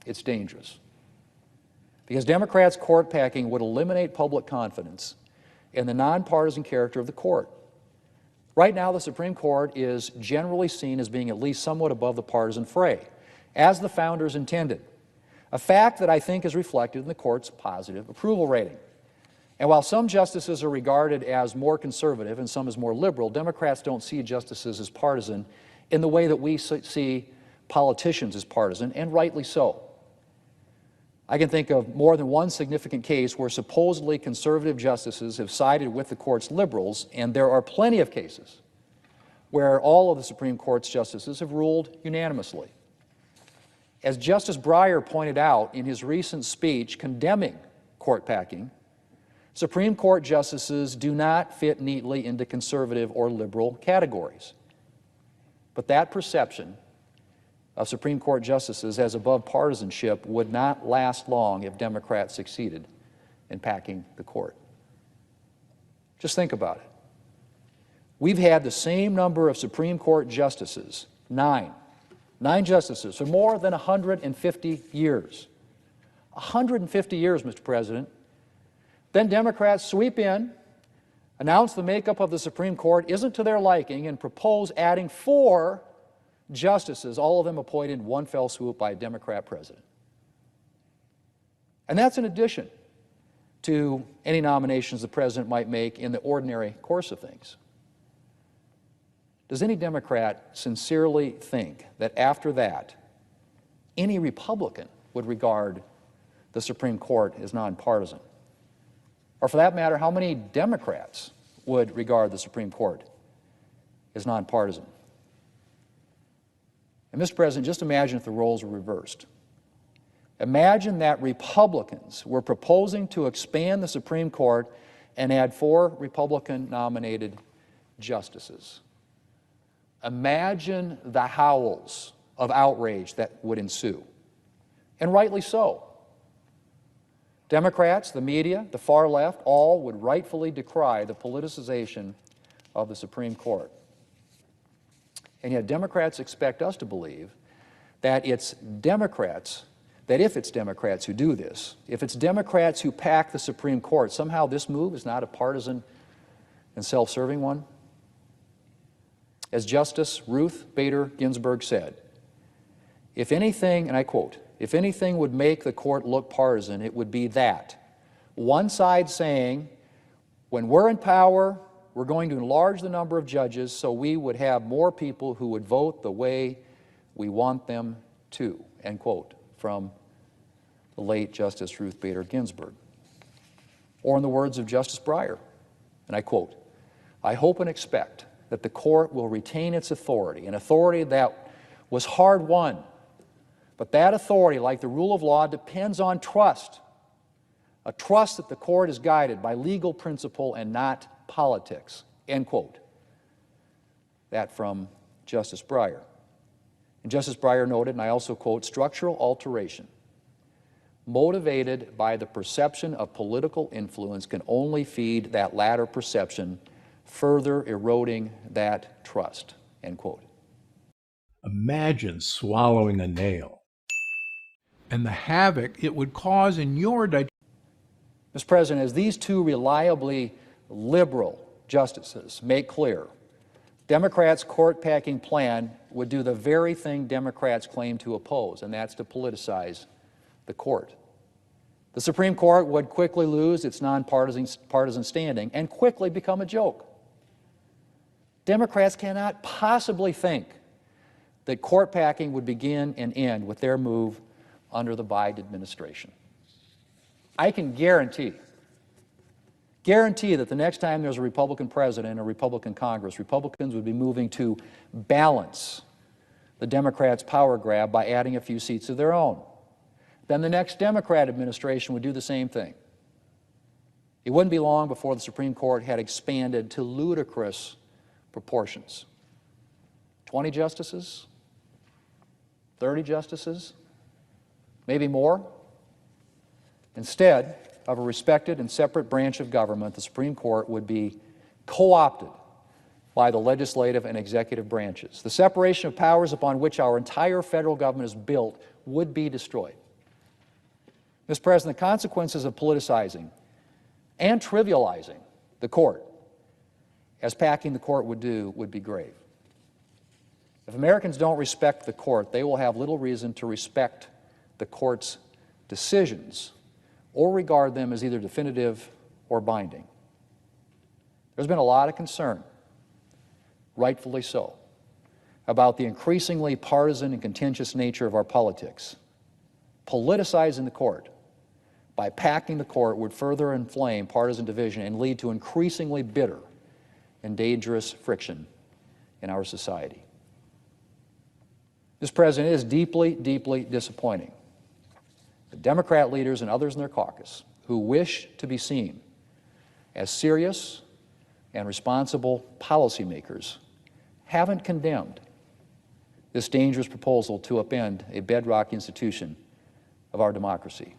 [SPEAKER 9] it's dangerous. Because Democrats' court packing would eliminate public confidence in the nonpartisan character of the court. Right now, the Supreme Court is generally seen as being at least somewhat above the partisan fray, as the founders intended, a fact that I think is reflected in the court's positive approval rating. And while some justices are regarded as more conservative and some as more liberal, Democrats don't see justices as partisan in the way that we see politicians as partisan, and rightly so. I can think of more than one significant case where supposedly conservative justices have sided with the court's liberals, and there are plenty of cases where all of the Supreme Court's justices have ruled unanimously. As Justice Breyer pointed out in his recent speech condemning court packing, Supreme Court justices do not fit neatly into conservative or liberal categories. But that perception of Supreme Court justices as above partisanship would not last long if Democrats succeeded in packing the court. Just think about it. We've had the same number of Supreme Court justices, nine justices, for more than 150 years. 150 years, Mr. President. Then Democrats sweep in, announce the makeup of the Supreme Court isn't to their liking, and propose adding 4 justices, all of them appointed in one fell swoop by a Democrat president. And that's in addition to any nominations the president might make in the ordinary course of things. Does any Democrat sincerely think that after that, any Republican would regard the Supreme Court as nonpartisan? Or for that matter, how many Democrats would regard the Supreme Court as nonpartisan? And Mr. President, just imagine if the roles were reversed. Imagine that Republicans were proposing to expand the Supreme Court and add 4 Republican-nominated justices. Imagine the howls of outrage that would ensue, and rightly so. Democrats, the media, the far left, all would rightfully decry the politicization of the Supreme Court. And yet Democrats expect us to believe that it's Democrats that if it's Democrats who do this, if it's Democrats who pack the Supreme Court, somehow this move is not a partisan and self-serving one? As Justice Ruth Bader Ginsburg said, if anything, and I quote, if anything would make the court look partisan, it would be that. One side saying, when we're in power, we're going to enlarge the number of judges so we would have more people who would vote the way we want them to, end quote, from the late Justice Ruth Bader Ginsburg. Or in the words of Justice Breyer, and I quote, I hope and expect that the court will retain its authority, an authority that was hard-won, but that authority, like the rule of law, depends on trust, a trust that the court is guided by legal principle and not politics, end quote. That from Justice Breyer. And Justice Breyer noted, and I also quote, structural alteration motivated by the perception of political influence can only feed that latter perception, further eroding that trust, end quote.
[SPEAKER 10] Imagine swallowing a nail and the havoc it would cause in your digestion.
[SPEAKER 9] Mr. President, as these two reliably liberal justices make clear, Democrats' court-packing plan would do the very thing Democrats claim to oppose, and that's to politicize the court. The Supreme Court would quickly lose its nonpartisan standing and quickly become a joke. Democrats cannot possibly think that court packing would begin and end with their move under the Biden administration. I can guarantee that the next time there's a Republican president or Republican Congress, Republicans would be moving to balance the Democrats' power grab by adding a few seats of their own. Then the next Democrat administration would do the same thing. It wouldn't be long before the Supreme Court had expanded to ludicrous proportions. 20 justices? 30 justices? Maybe more? Instead of a respected and separate branch of government, the Supreme Court would be co-opted by the legislative and executive branches. The separation of powers upon which our entire federal government is built would be destroyed. Mr. President, the consequences of politicizing and trivializing the court, as packing the court would do, would be grave. If Americans don't respect the court, they will have little reason to respect the court's decisions or regard them as either definitive or binding. There's been a lot of concern, rightfully so, about the increasingly partisan and contentious nature of our politics. Politicizing the court by packing the court would further inflame partisan division and lead to increasingly bitter and dangerous friction in our society. Mr. President, it is deeply, deeply disappointing that Democrat leaders and others in their caucus who wish to be seen as serious and responsible policymakers haven't condemned this dangerous proposal to upend a bedrock institution of our democracy.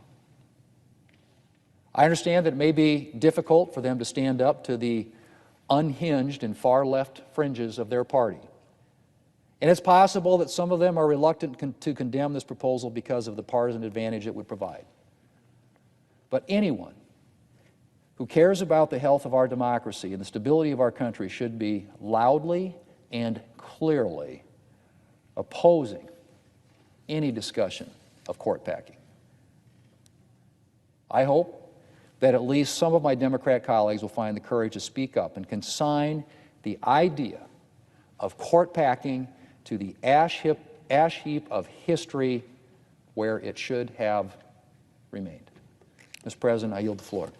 [SPEAKER 9] I understand that it may be difficult for them to stand up to the unhinged and far-left fringes of their party. And it's possible that some of them are reluctant to condemn this proposal because of the partisan advantage it would provide. But anyone who cares about the health of our democracy and the stability of our country should be loudly and clearly opposing any discussion of court packing. I hope that at least some of my Democrat colleagues will find the courage to speak up and consign the idea of court packing to the ash heap of history where it should have remained. Mr. President, I yield the floor.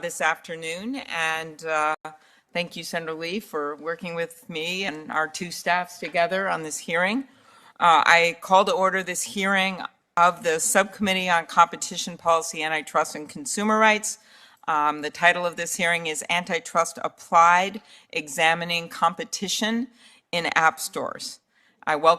[SPEAKER 11] This afternoon, and thank you, Senator Lee, for working with me and our two staffs together on this hearing. I call to order this hearing of the Subcommittee on Competition Policy, Antitrust, and Consumer Rights The title of this hearing is Antitrust Applied, Examining Competition in App Stores. I welcome